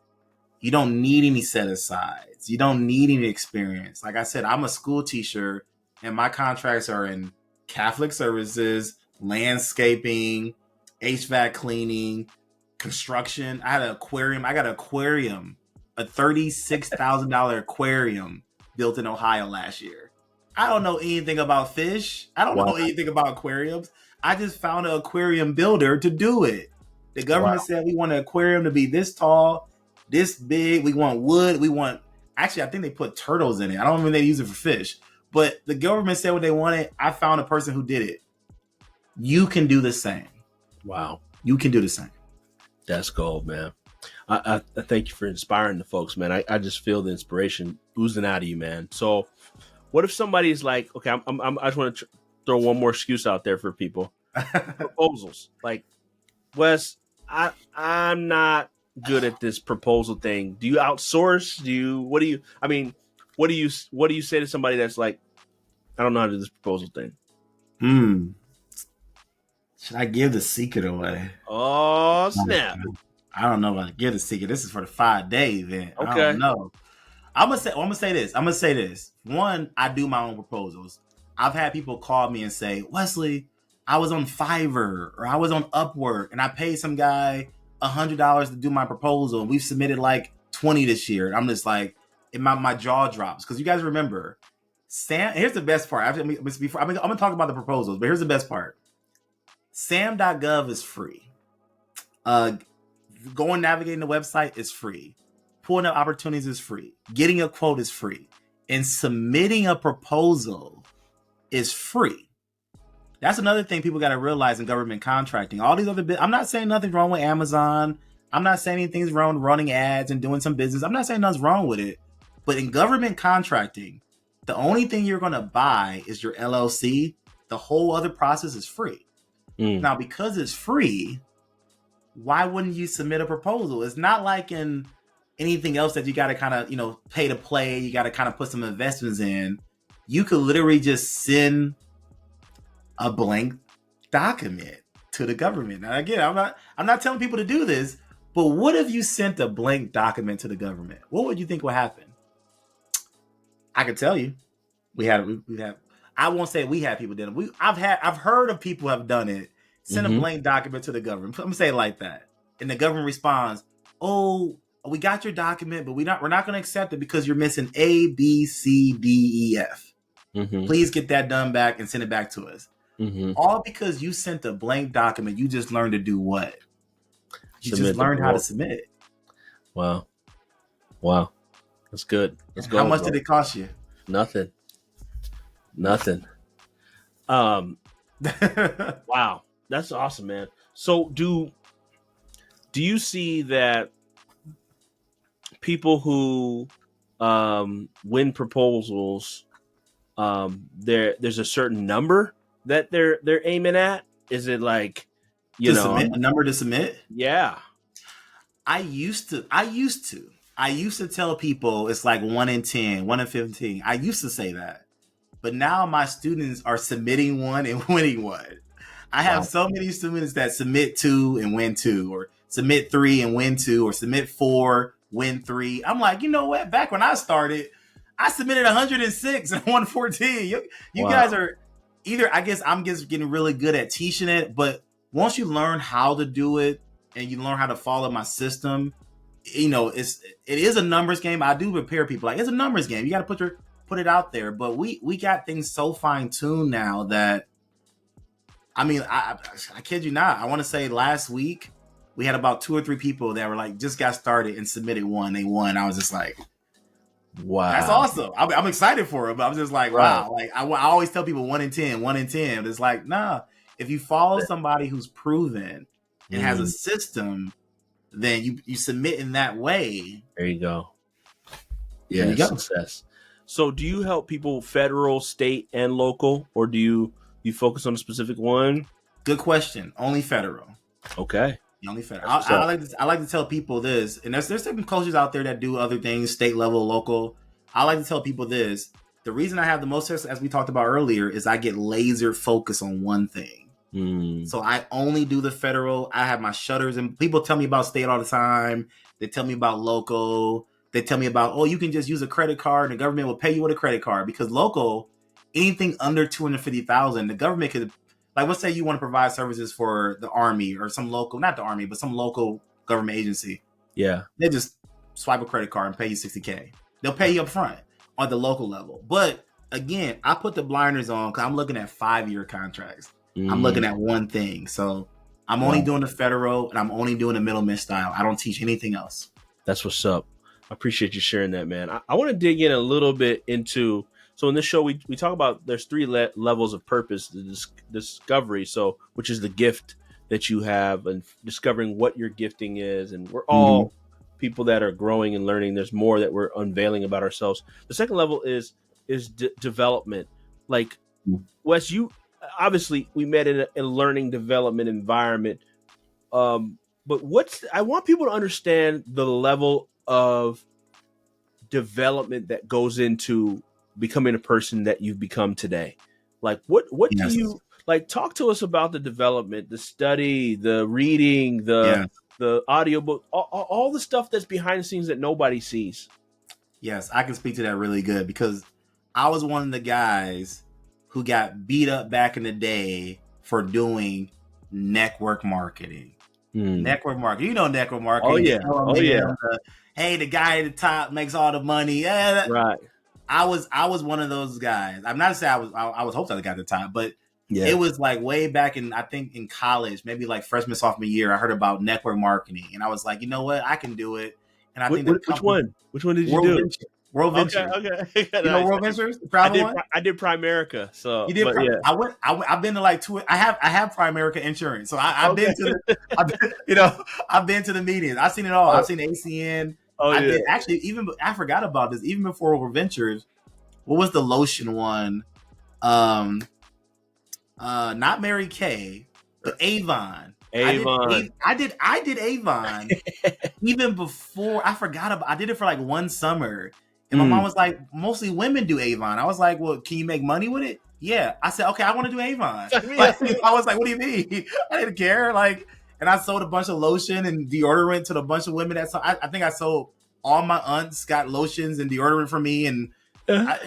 you don't need any set-asides. You don't need any experience. Like I said, I'm a school teacher and my contracts are in Catholic services, landscaping, HVAC cleaning, construction. I had an aquarium. I got an aquarium, a $36,000 aquarium built in Ohio last year. I don't know anything about fish. I don't know anything about aquariums. I just found an aquarium builder to do it. The government said we want an aquarium to be this tall, this big. We want wood. Actually, I think they put turtles in it. I don't know if they use it for fish. But the government said what they wanted. I found a person who did it. You can do the same. Wow. You can do the same. That's gold, man. I thank you for inspiring the folks, man. I just feel the inspiration oozing out of you, man. So what if somebody's like, okay, I just want to throw one more excuse out there for people. Proposals. Like, Wes, I'm not good at this proposal thing. Do you outsource? What do you say to somebody that's like, I don't know how to do this proposal thing? Should I give the secret away? Oh, snap. I don't know about to give the secret. This is for the 5-day event. Okay. I don't know. I'm gonna say this. One, I do my own proposals. I've had people call me and say, Wesley, I was on Fiverr or I was on Upwork and I paid some guy $100 to do my proposal, and we've submitted like 20 this year. And I'm just like, my jaw drops, because you guys remember, Sam. Here's the best part. I'm gonna talk about the proposals, but here's the best part. Sam.gov is free. Going navigating the website is free. Pulling up opportunities is free. Getting a quote is free. And submitting a proposal is free. That's another thing people got to realize in government contracting. All these other I'm not saying nothing's wrong with Amazon. I'm not saying anything's wrong with running ads and doing some business. I'm not saying nothing's wrong with it. But in government contracting, the only thing you're going to buy is your LLC. The whole other process is free. Now, because it's free, why wouldn't you submit a proposal? It's not like in anything else that you got to kind of, pay to play. You got to kind of put some investments in. You could literally just send a blank document to the government. Now, again, I'm not telling people to do this, but what if you sent a blank document to the government? What would you think would happen? I could tell you, we have. I won't say we have people done it. I've heard of people have done it. Send a blank document to the government. I'm gonna say it like that, and the government responds, "Oh, we got your document, but we're not going to accept it because you're missing A, B, C, D, E, F. Please get that done back and send it back to us." All because you sent a blank document. You just learned to do what? You just learned how to submit. Wow, that's good. Let's go. How much did it cost you? Nothing. Wow, that's awesome, man. So do you see that people who win proposals, there's a certain number that they're aiming at? Is it like submit, a number to submit? Yeah. I used to tell people it's like 1 in 10, 1 in 15. I used to say that. But now my students are submitting one and winning one. I have so many students that submit 2 and win 2, or submit 3 and win 2, or submit 4, win 3. I'm like, you know what? Back when I started, I submitted 106 and won 14. You guys are either, I guess I'm just getting really good at teaching it, but once you learn how to do it and you learn how to follow my system, it is a numbers game. I do prepare people like it's a numbers game. You got to put it out there, but we got things so fine tuned now that, I kid you not. I want to say last week we had about 2 or 3 people that were like just got started and submitted one. They won. I was just like, wow, that's awesome. I'm excited for it, but I'm just like, wow. Like I always tell people 1 in 10, 1 in 10. It's like, nah. If you follow somebody who's proven and has a system, then you submit in that way. There you go. Yeah, success. So do you help people federal, state, and local, or do you focus on a specific one? Good question. Only federal. Okay. Only federal. I like to tell people this, and there's certain coaches out there that do other things, state level, local. I like to tell people this. The reason I have the most success, as we talked about earlier, is I get laser focused on one thing. So I only do the federal. I have my shutters, and people tell me about state all the time. They tell me about local. They tell me about, you can just use a credit card and the government will pay you with a credit card, because local, anything under $250,000, the government could, like, let's say you want to provide services for the Army or some local, not the Army, but some local government agency. Yeah. They just swipe a credit card and pay you $60K. They'll pay you up front on the local level. But again, I put the blinders on because I'm looking at 5-year contracts. I'm looking at one thing. So I'm only doing the federal, and I'm only doing the middleman style. I don't teach anything else. That's what's up. I appreciate you sharing that, man. I want to dig in a little bit into, so in this show, we talk about there's 3 levels of purpose, the discovery, so which is the gift that you have, and discovering what your gifting is. And we're all people that are growing and learning. There's more that we're unveiling about ourselves. The second level is development. Like, Wes, you obviously we met in a learning development environment, but I want people to understand the level of development that goes into becoming a person that you've become today. Like what do you like? Talk to us about the development, the study, the reading, the audiobook, all the stuff that's behind the scenes that nobody sees. Yes, I can speak to that really good, because I was one of the guys who got beat up back in the day for doing network marketing. Network marketing. You know network Oh marketing. yeah. Oh yeah. Hey, the guy at the top makes all the money. Yeah, Right. I was one of those guys. I'm not to say I was hopefully the guy at the top, but Yeah. it was like way back in, I think in college, maybe like freshman, sophomore year, I heard about network marketing, and I was like, you know what, I can do it. And I think the Which company, one? Which one did you do? World Okay. Ventures. Okay. You know Nice. World Ventures, the travel one. I did Primerica. So, You did. but yeah. I've been to like two. I have Primerica insurance, so I've Okay. been to the. I've been to the meetings. I've seen it all. I've seen ACN. Oh I yeah. did actually. Even I forgot about this. Even before World Ventures, what was the lotion one? Not Mary Kay, but Avon. Avon. I did Avon even before. I forgot about. I did it for like one summer, and my mom was like, "Mostly women do Avon." I was like, "Well, can you make money with it?" Yeah. I said, "Okay, I want to do Avon." Like, I was like, "What do you mean?" I didn't care. Like, and I sold a bunch of lotion and deodorant to a bunch of women. I think I sold all my aunts got lotions and deodorant for me, and I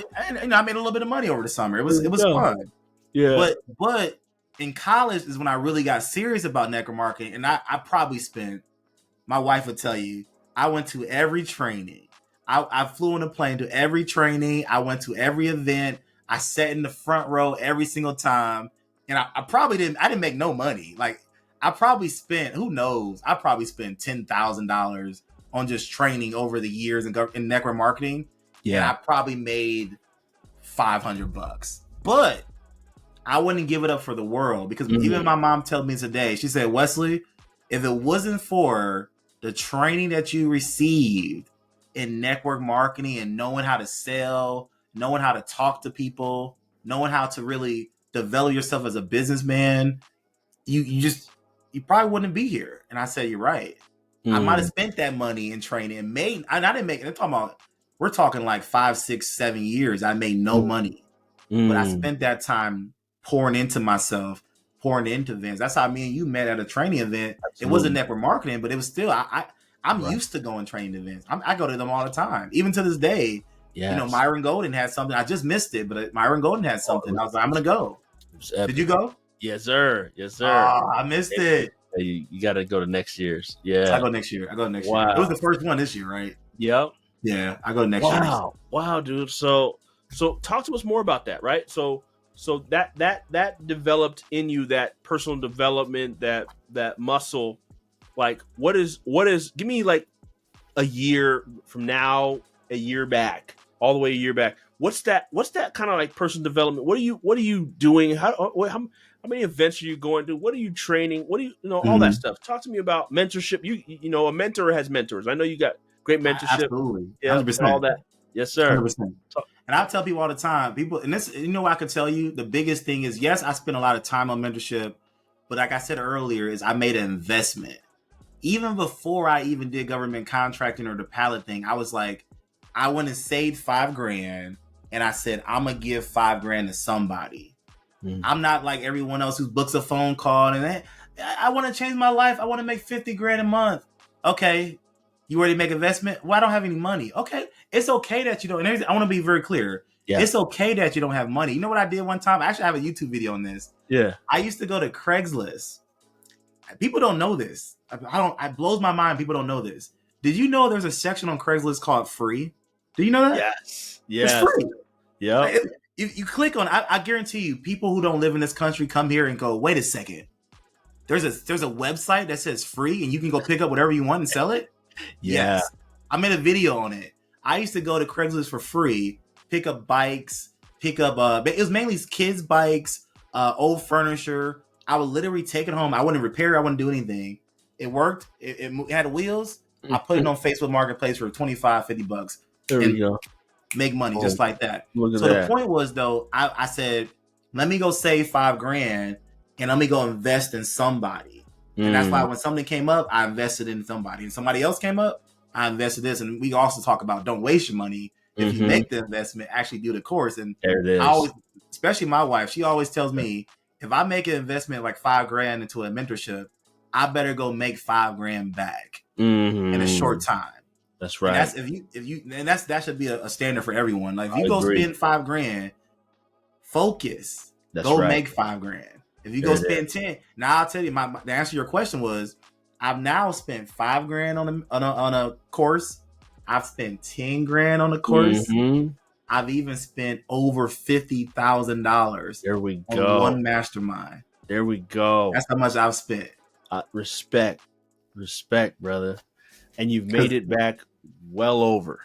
made a little bit of money over the summer. It was fun. Yeah. But in college is when I really got serious about network marketing, and I probably spent. My wife would tell you, I went to every training. I flew on a plane to every training. I went to every event. I sat in the front row every single time, and I probably didn't. I didn't make no money. Like I probably spent. Who knows? I probably spent $10,000 on just training over the years in network marketing. Yeah, and I probably made $500. But I wouldn't give it up for the world because even my mom told me today, she said, Wesley, if it wasn't for the training that you received in network marketing and knowing how to sell, knowing how to talk to people, knowing how to really develop yourself as a businessman, you probably wouldn't be here. And I said, you're right. I might have spent that money in training and I didn't make it. We're talking like 5, 6, 7 years. I made no money, but I spent that time pouring into myself, pouring into events. That's how me and you met at a training event. Absolutely. It wasn't network marketing, but it was still, I'm used to going training events. I go to them all the time. Even to this day, Myron Golden had something. I just missed it, but Myron Golden had something. I was like, I'm going to go. Did you go? Yes, sir. Yes, sir. Oh, I missed it. You got to go to next year's. Yeah. I go next year. Wow. It was the first one this year, right? Yep. Yeah, I go next year. Wow, dude. So talk to us more about that, right? So that developed in you, that personal development, that muscle. Like what is give me like a year from now, a year back, all the way a year back. What's that kind of like personal development? What are you doing? How many events are you going to? What are you training? What do you all that stuff? Talk to me about mentorship. You know, a mentor has mentors. I know you got great mentorship. Absolutely. 100%. All that. Yes, sir. 100%. And I tell people all the time, and this, I could tell you the biggest thing is, yes, I spent a lot of time on mentorship, but like I said earlier, is I made an investment. Even before I even did government contracting or the pallet thing, I was like, I went and saved $5,000, and I said, I'm gonna give $5,000 to somebody. I'm not like everyone else who books a phone call and I want to change my life. I want to make $50,000 a month. Okay. You ready to make investment? Well, I don't have any money. Okay. It's okay that you don't. And I want to be very clear. Yeah. It's okay that you don't have money. You know what I did one time? I actually have a YouTube video on this. Yeah. I used to go to Craigslist. People don't know this. It blows my mind. People don't know this. Did you know there's a section on Craigslist called free? Do you know that? Yes. It's free. Yeah. Like, you click on, I guarantee you, people who don't live in this country come here and go, wait a second. There's a website that says free and you can go pick up whatever you want and sell it. Yeah. Yes. I made a video on it. I used to go to Craigslist for free, pick up bikes, it was mainly kids' bikes, old furniture. I would literally take it home. I wouldn't repair it. I wouldn't do anything. It worked. It had wheels. I put it on Facebook Marketplace for $25-$50. There we go. Make money just like that. Look at so that. The point was, though, I said, let me go save $5,000 and let me go invest in somebody. And that's why when something came up, I invested in somebody. And somebody else came up, I invested this. And we also talk about don't waste your money. If you make the investment, actually do the course. And there it is. I always, especially my wife, she always tells me, if I make an investment like $5,000 into a mentorship, I better go make $5,000 back in a short time. That's right. And that should be a standard for everyone. Like if you go spend $5,000, focus. Go make $5,000. If you go spend 10, now I'll tell you, the answer to your question was, I've now spent $5,000 on a course. I've spent $10,000 on a course. Mm-hmm. I've even spent over $50,000 There we on go. one mastermind. There we go. That's how much I've spent. Respect, brother. And you've made it back well over.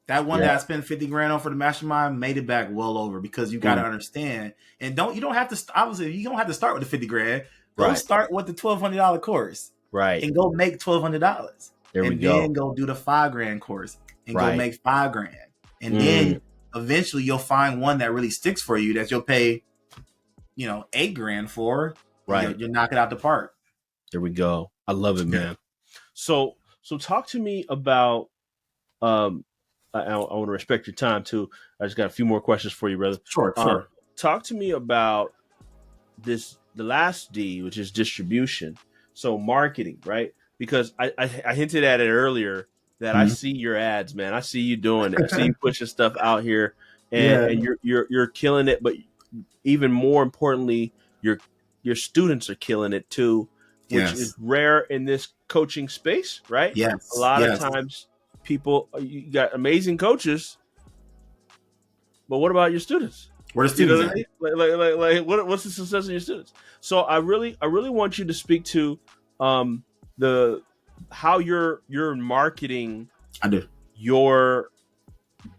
That one that I spent $50,000 on for the mastermind made it back well over, because you got to understand. And you don't have to, obviously, you don't have to start with the $50,000. Go start with the $1,200 course. Right. And go make $1,200. There we and go. then go do the $5,000 course and go make $5,000. And then eventually you'll find one that really sticks for you that you'll pay, $8,000 for. Right. You'll knock it out the park. There we go. I love it, man. So talk to me about, I want to respect your time too. I just got a few more questions for you, brother. Sure. Talk to me about the last D, which is distribution. So marketing, right? Because I hinted at it earlier that I see your ads, man. I see you doing it. I see you pushing stuff out here, and you're killing it. But even more importantly, your students are killing it too, which is rare in this coaching space, right? Yes. A lot of times you got amazing coaches, but what about your students? Where the students at? What's the success of your students? So I really want you to speak to how you're marketing your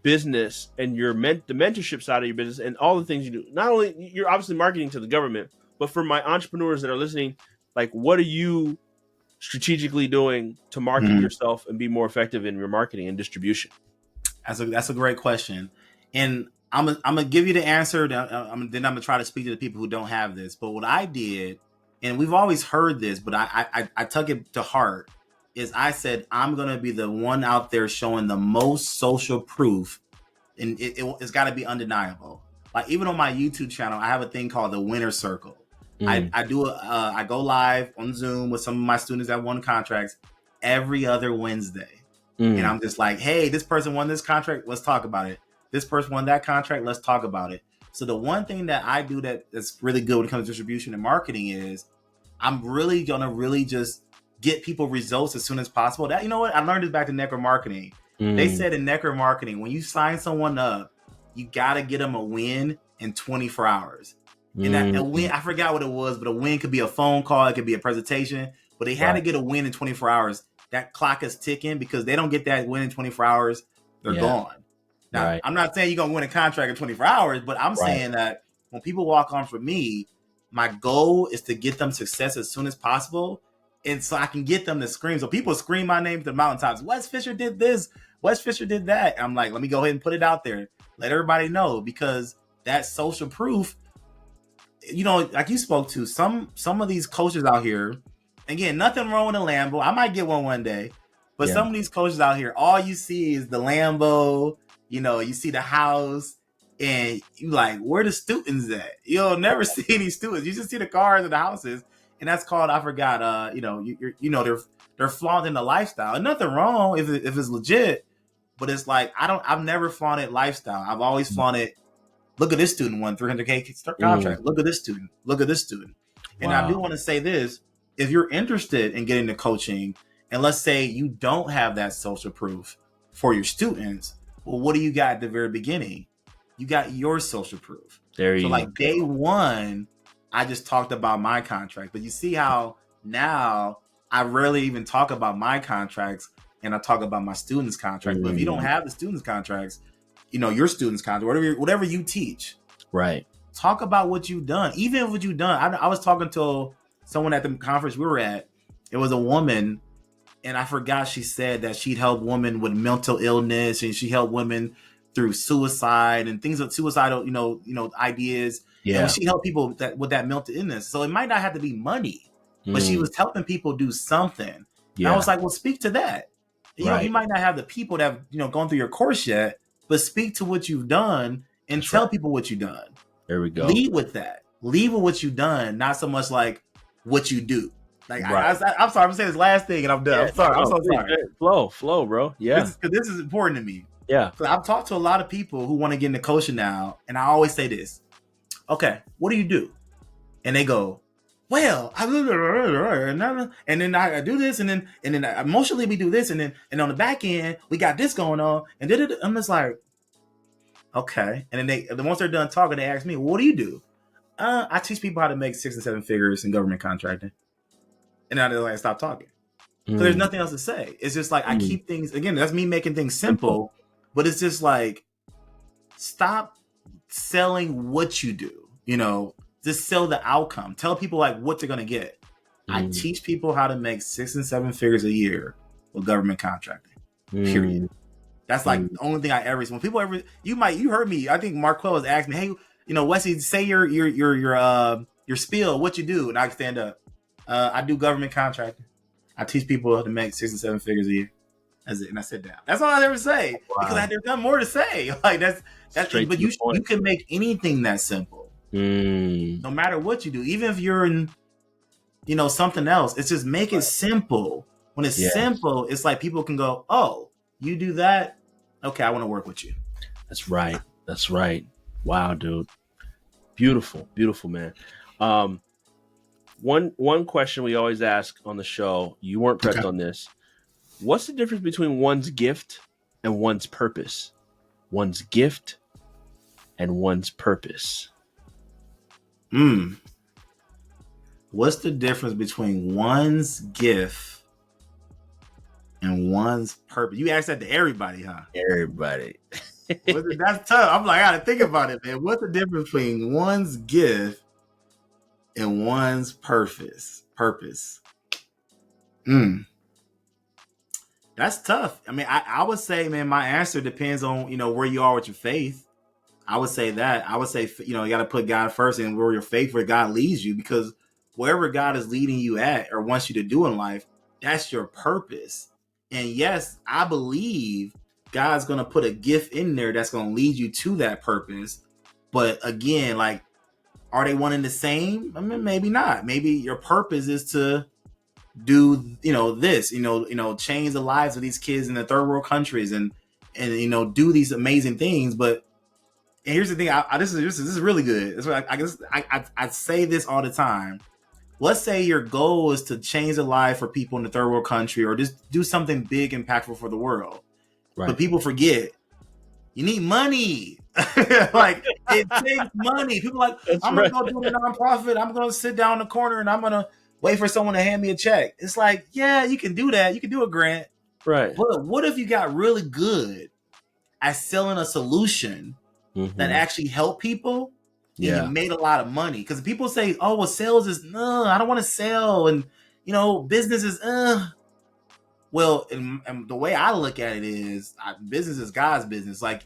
business and the mentorship side of your business and all the things you do. Not only you're obviously marketing to the government, but for my entrepreneurs that are listening, like, what are you strategically doing to market yourself and be more effective in your marketing and distribution? That's a great question. And I'm gonna give you the answer. Then I'm gonna try to speak to the people who don't have this. But what I did, and we've always heard this, but I took it to heart, is I said, I'm going to be the one out there showing the most social proof, and it's got to be undeniable. Like, even on my YouTube channel, I have a thing called the Winner Circle. I go live on Zoom with some of my students that won contracts every other Wednesday. And I'm just like, hey, this person won this contract, let's talk about it. This person won that contract, let's talk about it. So the one thing that I do that's really good when it comes to distribution and marketing is I'm really going to just get people results as soon as possible. That, you know what? I learned this back in network marketing. They said in network marketing, when you sign someone up, you got to get them a win in 24 hours. And a win, I forgot what it was, but a win could be a phone call. It could be a presentation, but they had to get a win in 24 hours. That clock is ticking, because they don't get that win in 24 hours. They're gone. Now, I'm not saying you're going to win a contract in 24 hours, but I'm saying that when people walk on for me, my goal is to get them success as soon as possible. And so I can get them to scream. So people scream my name to the mountaintops. Wes Fisher did this. Wes Fisher did that. And I'm like, let me go ahead and put it out there. Let everybody know, because that social proof, like you spoke to, some of these coaches out here, again, nothing wrong with a Lambo. I might get one day. But some of these coaches out here, all you see is the Lambo. You see the house. And you like, where the students at? You'll never see any students. You just see the cars and the houses. And that's called, I forgot, they're flaunting the lifestyle. And nothing wrong if it's legit, but it's like, I've never flaunted lifestyle. I've always flaunted, look at this student won $300K contract. Look at this student. And I do want to say this, if you're interested in getting the coaching, and let's say you don't have that social proof for your students, well, what do you got at the very beginning? You got your social proof. Day one, I just talked about my contract, but you see how now I rarely even talk about my contracts, and I talk about my students' contract. But if you don't have the students' contracts, your students' contract, whatever you teach, right? Talk about what you've done. Even what you've done. I was talking to someone at the conference we were at. It was a woman, and I forgot she said that she'd help women with mental illness, and she helped women through suicide and things of suicidal, ideas. Yeah. And she helped people with that mental illness. So it might not have to be money, but she was helping people do something. Yeah. And I was like, well, speak to that. You might not have the people that have, gone through your course yet, but speak to what you've done and tell people what you've done. There we go. Lead with that. Lead with what you've done, not so much like what you do. Like, I'm sorry, I'm saying this last thing and I'm done. I'm sorry. I'm so sorry. Flow, bro. Yeah. This is important to me. Yeah. So I've talked to a lot of people who want to get into coaching now, and I always say this. Okay, what do you do? And they go, well, and then I do this, and then emotionally we do this, and on the back end we got this going on, and I'm just like, okay. And then once they're done talking, they ask me, well, what do you do? I teach people how to make 6 and 7 figures in government contracting, and now they're like, stop talking. So there's nothing else to say. It's just like I keep things, again, that's me making things simple, but it's just like, stop selling what you do, just sell the outcome. Tell people like what they're gonna get. I teach people how to make 6 and 7 figures a year with government contracting. Period. That's like the only thing I ever see. When people you heard me. I think Marquell was asking me, hey, Wesley, say your spiel, what you do, and I stand up. I do government contracting. I teach people how to make 6 and 7 figures a year. That's it, and I sit down. That's all I ever say because there's nothing more to say. Like that's. But you can make anything that simple, no matter what you do. Even if you're in, something else, it's just make it simple. When it's simple, it's like people can go, oh, you do that, okay, I want to work with you. That's right. That's right. Wow, dude. Beautiful, beautiful, man. One question we always ask on the show, you weren't prepped on this. What's the difference between one's gift and one's purpose? One's gift and one's purpose. What's the difference between one's gift and one's purpose? You asked that to everybody, huh? Everybody. That's tough. I'm like, I gotta think about it, man. What's the difference between one's gift and one's purpose? That's tough. I mean, I would say, man, my answer depends on, where you are with your faith. I would say that. I would say, you got to put God first and where your faith, where God leads you, because wherever God is leading you at or wants you to do in life, that's your purpose. And yes, I believe God's going to put a gift in there that's going to lead you to that purpose. But again, like, are they one and the same? I mean, maybe not. Maybe your purpose is to do, this, change the lives of these kids in the third world countries and do these amazing things. But and here's the thing, this is really good. That's what I say this all the time. Let's say your goal is to change the life for people in the third world country or just do something big, impactful for the world. Right. But people forget you need money. Like it takes money. People are like, I'm gonna go do a nonprofit. I'm gonna sit down in the corner and I'm gonna wait for someone to hand me a check. It's like, yeah, you can do that. You can do a grant. Right. But what if you got really good at selling a solution that actually helped people? And you made a lot of money. Because people say, oh, well, sales is, no, I don't want to sell. And, business is, Well, and the way I look at it is business is God's business. Like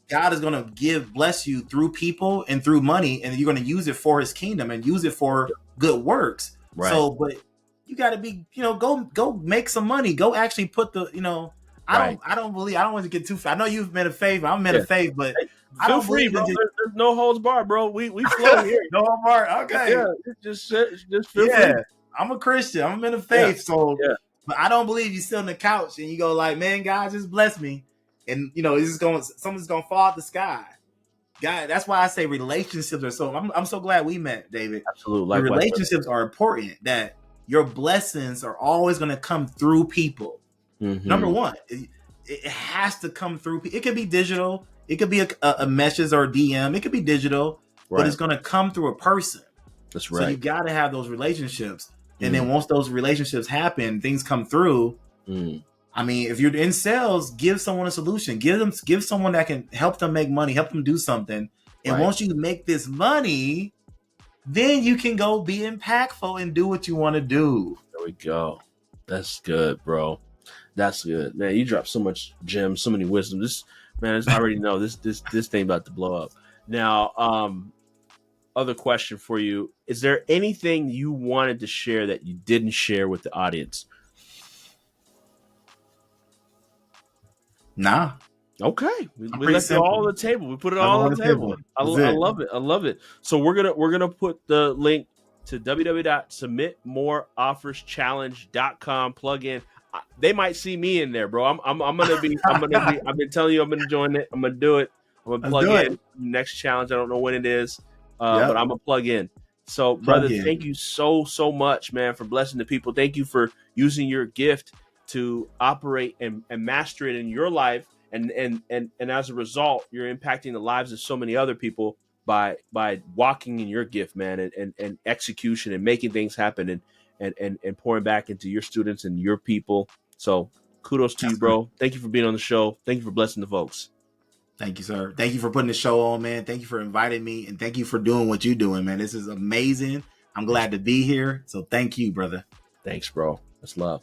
God is going to bless you through people and through money, and you're going to use it for his kingdom and use it for good works. Right. So, but you got to be, go make some money. Go actually put the, I don't want to get too, I know you've been a faith, I'm in a faith, but I don't free, bro. There's no holds barred, bro. We flow here. No holds barred. Okay. Yeah. Just feel free. I'm a Christian. I'm in a faith. So, but I don't believe you sit on the couch and you go like, man, God just bless me. And, something's going to fall out the sky. God, that's why I say relationships are so, I'm so glad we met, David. Absolutely. Relationships are important, that your blessings are always going to come through people. Number one, it has to come through. It could be digital. It could be a message or a DM. It could be digital, but it's going to come through a person. That's right. So you got to have those relationships. And then once those relationships happen, things come through. I mean, if you're in sales, give someone a solution. Give someone that can help them make money, help them do something. And once you make this money, then you can go be impactful and do what you want to do. There we go. That's good, bro. That's good, man. You dropped so much gems, so many wisdom. I already know this thing about to blow up. Now, other question for you: is there anything you wanted to share that you didn't share with the audience? Nah. Okay, we left it all on the table. We put it all on the table. I love it. I love it. So we're gonna put the link to www.submitmoreofferschallenge.com. Plug in. They might see me in there, bro. I'm gonna be. I've been telling you I'm gonna join it. I'm gonna do it. I'm gonna plug in next challenge. I don't know when it is, but I'm gonna plug in. So, Oh brother, yeah. thank you so much, man, for blessing the people. Thank you for using your gift to operate and master it in your life. And as a result, you're impacting the lives of so many other people by walking in your gift, man, and execution and making things happen and pouring back into your students and your people. So kudos to you, That's right. bro. Thank you for being on the show. Thank you for blessing the folks. Thank you, sir. Thank you for putting the show on, man. Thank you for inviting me, and thank you for doing what you're doing, man. This is amazing. I'm Thanks, glad to be here. So thank you, brother. thanks, bro. That's love.